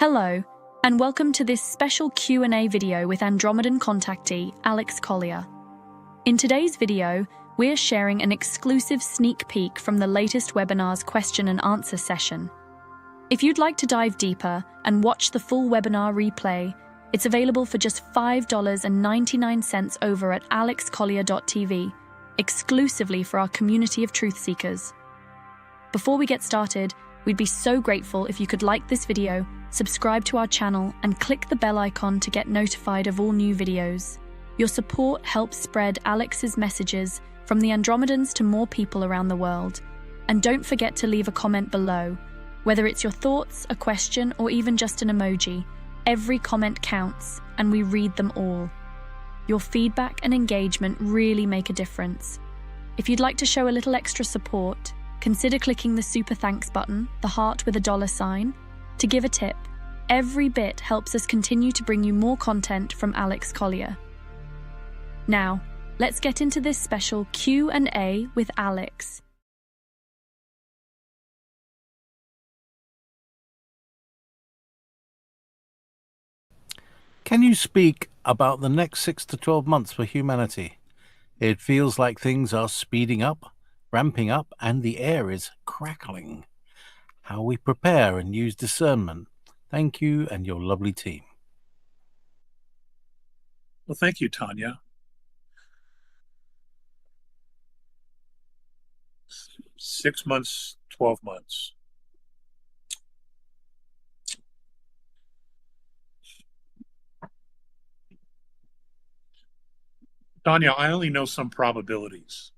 Hello, and welcome to this special Q&A video with Andromedan Contactee Alex Collier. In today's video, we're sharing an exclusive sneak peek from the latest webinar's question and answer session. If you'd like to dive deeper and watch the full webinar replay, it's available for just $5.99 over at alexcollier.tv, exclusively for our community of truth seekers. Before we get started, we'd be so grateful if you could like this video, subscribe to our channel, and click the bell icon to get notified of all new videos. Your support helps spread Alex's messages from the Andromedans to more people around the world. And don't forget to leave a comment below. Whether it's your thoughts, a question, or even just an emoji, every comment counts, and we read them all. Your feedback and engagement really make a difference. If you'd like to show a little extra support, consider clicking the super thanks button, the heart with a $sign, to give a tip. Every bit helps us continue to bring you more content from Alex Collier. Now, let's get into this special Q&A with Alex. Can you speak about the next 6 to 12 months for humanity? It feels like things are speeding up, ramping up, and the air is crackling. How we prepare and use discernment. Thank you and your lovely team. Well, thank you, Tanya. 6 months, 12 months. Tanya, I only know some probabilities.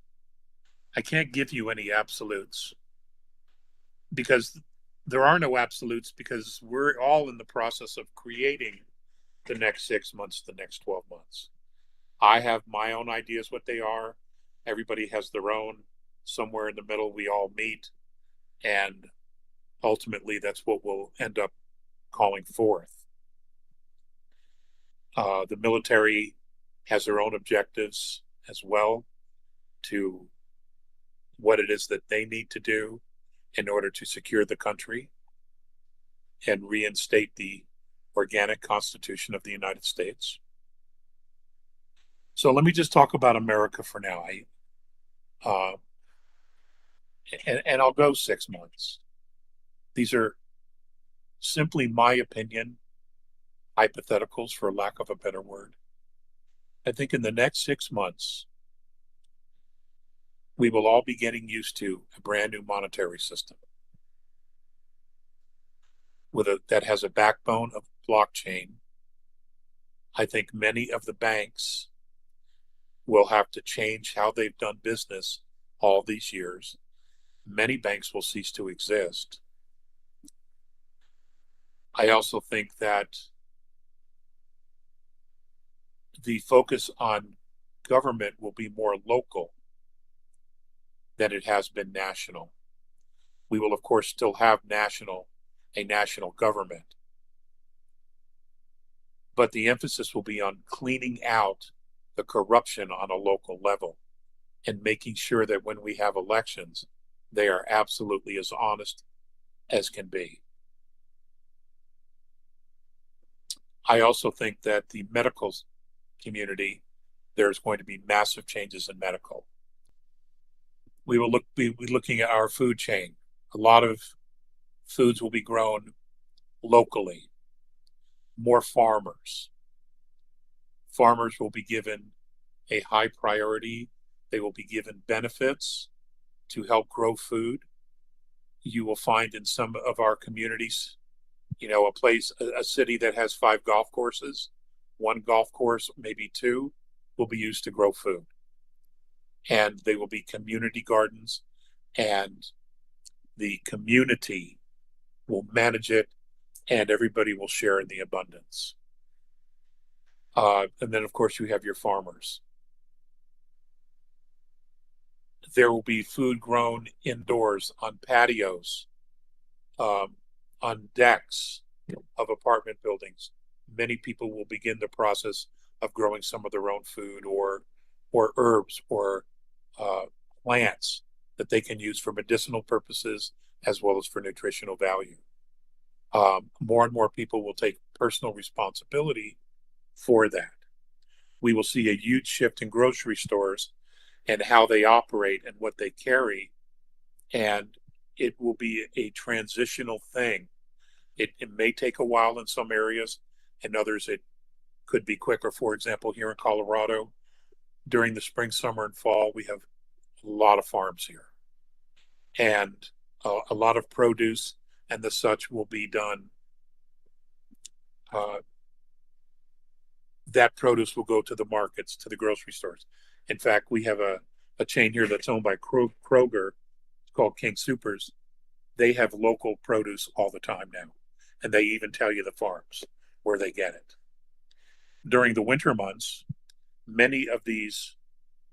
I can't give you any absolutes because there are no absolutes, because we're all in the process of creating the next 6 months, the next 12 months. I have my own ideas what they are. Everybody has their own. Somewhere in the middle, we all meet. And ultimately, that's what we'll end up calling forth. The military has their own objectives as well to what it is that they need to do in order to secure the country and reinstate the organic Constitution of the United States. So let me just talk about America for now. And I'll go 6 months. These are simply my opinion, hypotheticals for lack of a better word. I think in the next 6 months, we will all be getting used to a brand new monetary system that has a backbone of blockchain. I think many of the banks will have to change how they've done business all these years. Many banks will cease to exist. I also think that the focus on government will be more local than it has been national. We will, of course, still have a national government, but the emphasis will be on cleaning out the corruption on a local level and making sure that when we have elections, they are absolutely as honest as can be. I also think that the medical community, there's going to be massive changes in medical. We will be looking at our food chain. A lot of foods will be grown locally. More farmers. Farmers will be given a high priority. They will be given benefits to help grow food. You will find in some of our communities, a city that has 5 golf courses, 1 golf course, maybe 2, will be used to grow food. And they will be community gardens, and the community will manage it, and everybody will share in the abundance. And then, of course, you have your farmers. There will be food grown indoors, on patios, on decks of apartment buildings. Many people will begin the process of growing some of their own food or herbs or plants that they can use for medicinal purposes as well as for nutritional value. More and more people will take personal responsibility for that. We will see a huge shift in grocery stores and how they operate and what they carry, and it will be a transitional thing. It may take a while in some areas, in others it could be quicker. For example, here in Colorado, during the spring, summer, and fall, we have a lot of farms here, and a lot of produce and the such will be done. That produce will go to the markets, to the grocery stores. In fact, we have a chain here that's owned by Kroger. It's called King Supers. They have local produce all the time now, and they even tell you the farms where they get it. During the winter months, many of these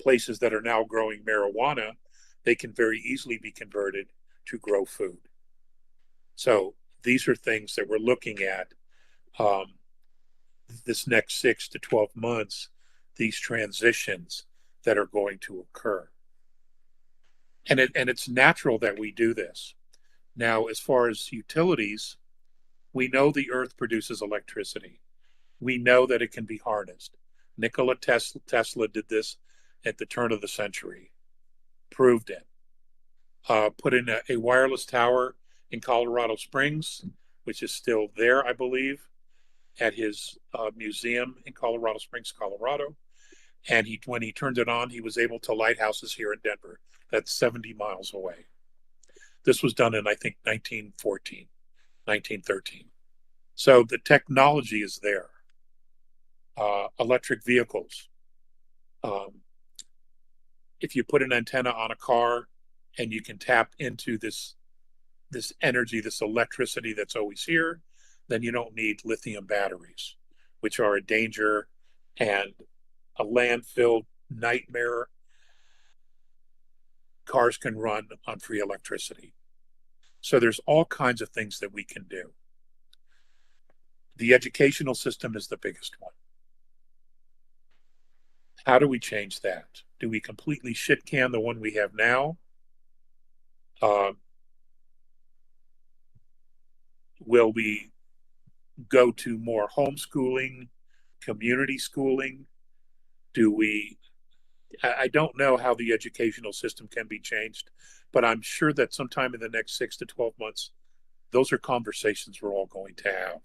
places that are now growing marijuana, they can very easily be converted to grow food. So these are things that we're looking at this next 6 to 12 months, these transitions that are going to occur. And it's natural that we do this. Now, as far as utilities, we know the earth produces electricity. We know that it can be harnessed. Nikola Tesla did this at the turn of the century, proved it. Put in a wireless tower in Colorado Springs, which is still there, I believe, at his museum in Colorado Springs, Colorado. And when he turned it on, he was able to light houses here in Denver. That's 70 miles away. This was done in, I think, 1914, 1913. So the technology is there. Electric vehicles. If you put an antenna on a car and you can tap into this energy, this electricity that's always here, then you don't need lithium batteries, which are a danger and a landfill nightmare. Cars can run on free electricity. So there's all kinds of things that we can do. The educational system is the biggest one. How do we change that? Do we completely shit can the one we have now? Will we go to more homeschooling, community schooling? I don't know how the educational system can be changed, but I'm sure that sometime in the next 6 to 12 months, those are conversations we're all going to have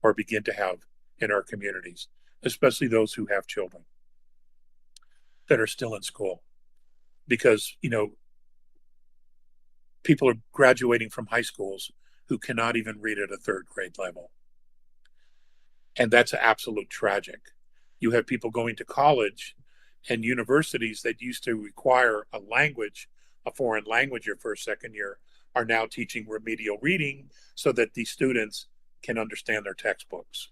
or begin to have in our communities, especially those who have children that are still in school. Because, people are graduating from high schools who cannot even read at a third grade level. And that's absolute tragic. You have people going to college and universities that used to require a foreign language your first, second year, are now teaching remedial reading so that these students can understand their textbooks.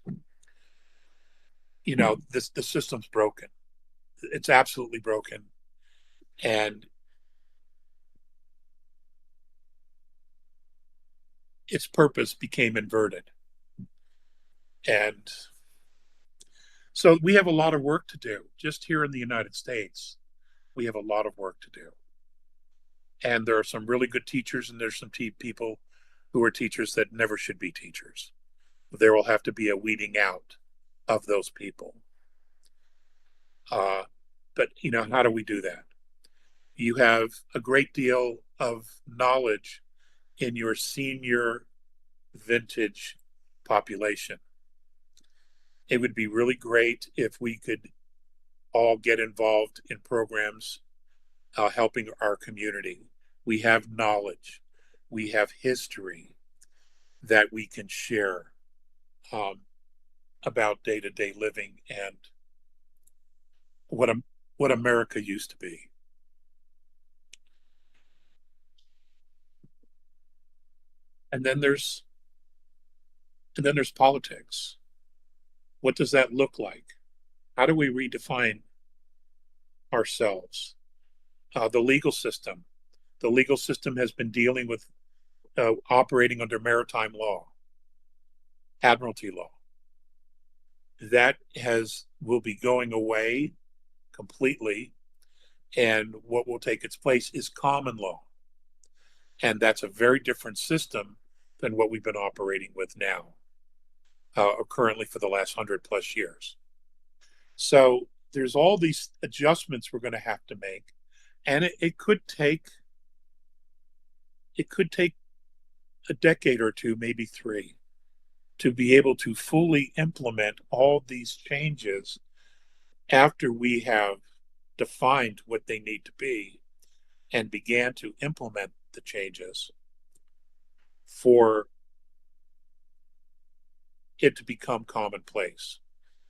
The system's broken. It's absolutely broken. And its purpose became inverted. And so we have a lot of work to do. Just here in the United States, we have a lot of work to do. And there are some really good teachers, and there's some people who are teachers that never should be teachers. There will have to be a weeding out of those people. But, how do we do that? You have a great deal of knowledge in your senior vintage population. It would be really great if we could all get involved in programs helping our community. We have knowledge, we have history that we can share about day-to-day living and what America used to be. And then there's politics. What does that look like? How do we redefine ourselves? The legal system. The legal system has been dealing with operating under maritime law, admiralty law. That will be going away completely, and what will take its place is common law. And that's a very different system than what we've been operating with now, or currently for the last 100+ years. So there's all these adjustments we're going to have to make, and it could take a decade or two, maybe 3, to be able to fully implement all these changes after we have defined what they need to be and began to implement the changes for it to become commonplace.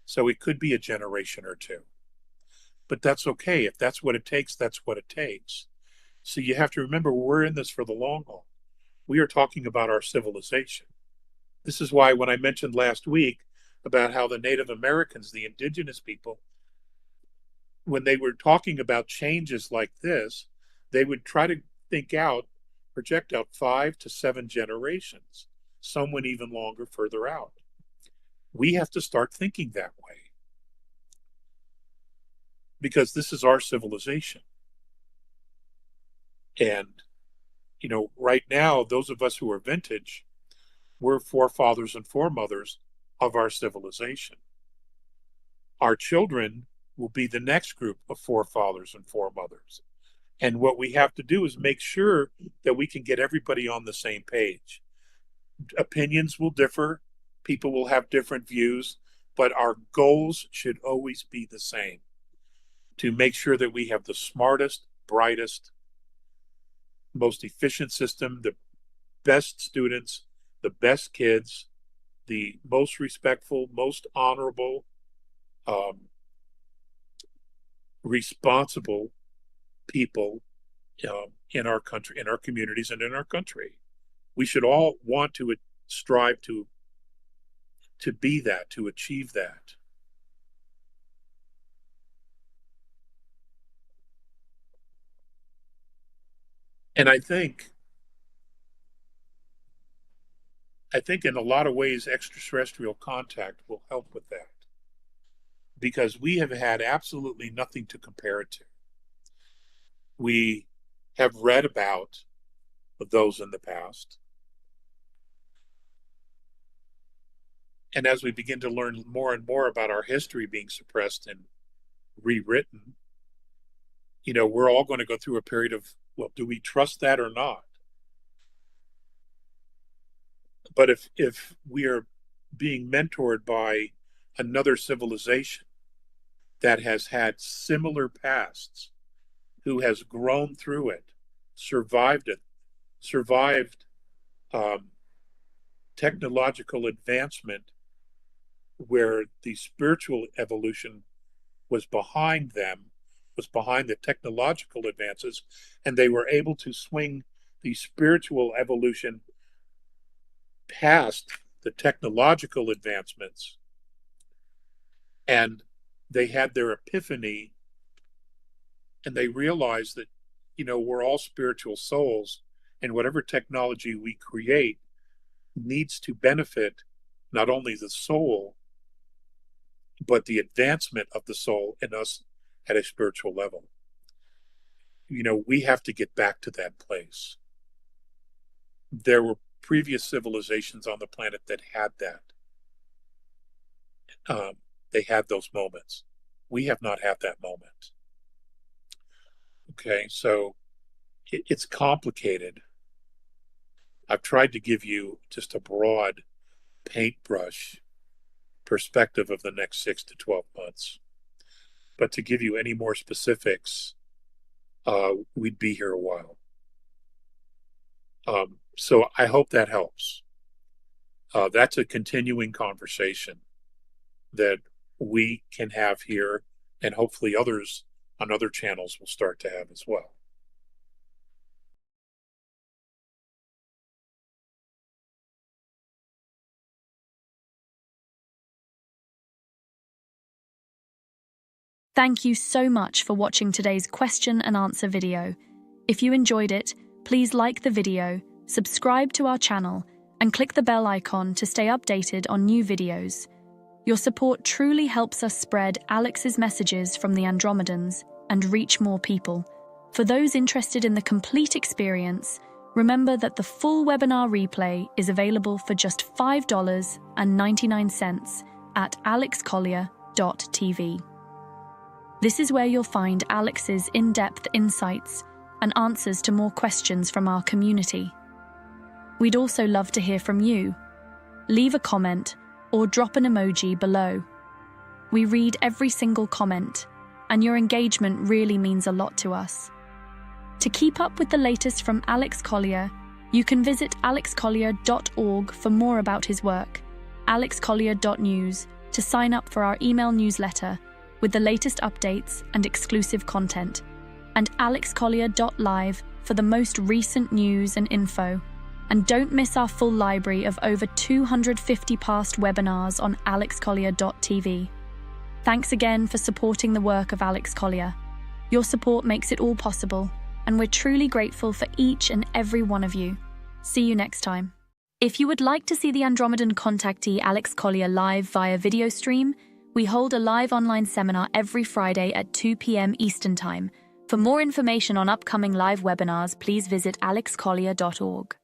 So it could be a generation or 2. But that's okay. If that's what it takes, that's what it takes. So you have to remember, we're in this for the long haul. We are talking about our civilization. This is why when I mentioned last week about how the Native Americans, the indigenous people, when they were talking about changes like this, they would try to project out 5 to 7 generations. Some went even longer, further out. We have to start thinking that way because this is our civilization. And, right now, those of us who are vintage, we're forefathers and foremothers of our civilization. Our children will be the next group of forefathers and foremothers. And what we have to do is make sure that we can get everybody on the same page. Opinions will differ, people will have different views, but our goals should always be the same: to make sure that we have the smartest, brightest, most efficient system, the best students, the best kids, the most respectful, most honorable, responsible people in our country, in our communities, and in our country. We should all want to strive to be that, to achieve that. And I think in a lot of ways, extraterrestrial contact will help with that, because we have had absolutely nothing to compare it to. We have read about those in the past. And as we begin to learn more and more about our history being suppressed and rewritten, we're all going to go through a period of, well, do we trust that or not? But if we are being mentored by another civilization that has had similar pasts, who has grown through it, survived technological advancement where the spiritual evolution was behind them, was behind the technological advances, and they were able to swing the spiritual evolution past the technological advancements, and they had their epiphany, and they realized that, we're all spiritual souls, and whatever technology we create needs to benefit not only the soul, but the advancement of the soul in us at a spiritual level. We have to get back to that place. There were previous civilizations on the planet that had that. They had those moments. We have not had that moment. Okay, so it's complicated. I've tried to give you just a broad paintbrush perspective of the next 6 to 12 months. But to give you any more specifics, we'd be here a while. So I hope that helps. That's a continuing conversation that we can have here, and hopefully others on other channels will start to have as well. Thank you so much for watching today's question and answer video. If you enjoyed it, please like the video, subscribe to our channel, and click the bell icon to stay updated on new videos. Your support truly helps us spread Alex's messages from the Andromedans and reach more people. For those interested in the complete experience, Remember that the full webinar replay is available for just $5.99 at alexcollier.tv. This is where you'll find Alex's in-depth insights and answers to more questions from our community. We'd also love to hear from you. Leave a comment or drop an emoji below. We read every single comment, and your engagement really means a lot to us. To keep up with the latest from Alex Collier, you can visit alexcollier.org for more about his work, alexcollier.news to sign up for our email newsletter with the latest updates and exclusive content, and alexcollier.live for the most recent news and info. And don't miss our full library of over 250 past webinars on alexcollier.tv. Thanks again for supporting the work of Alex Collier. Your support makes it all possible, and we're truly grateful for each and every one of you. See you next time. If you would like to see the Andromedan Contactee Alex Collier live via video stream, we hold a live online seminar every Friday at 2 p.m. Eastern Time. For more information on upcoming live webinars, please visit alexcollier.org.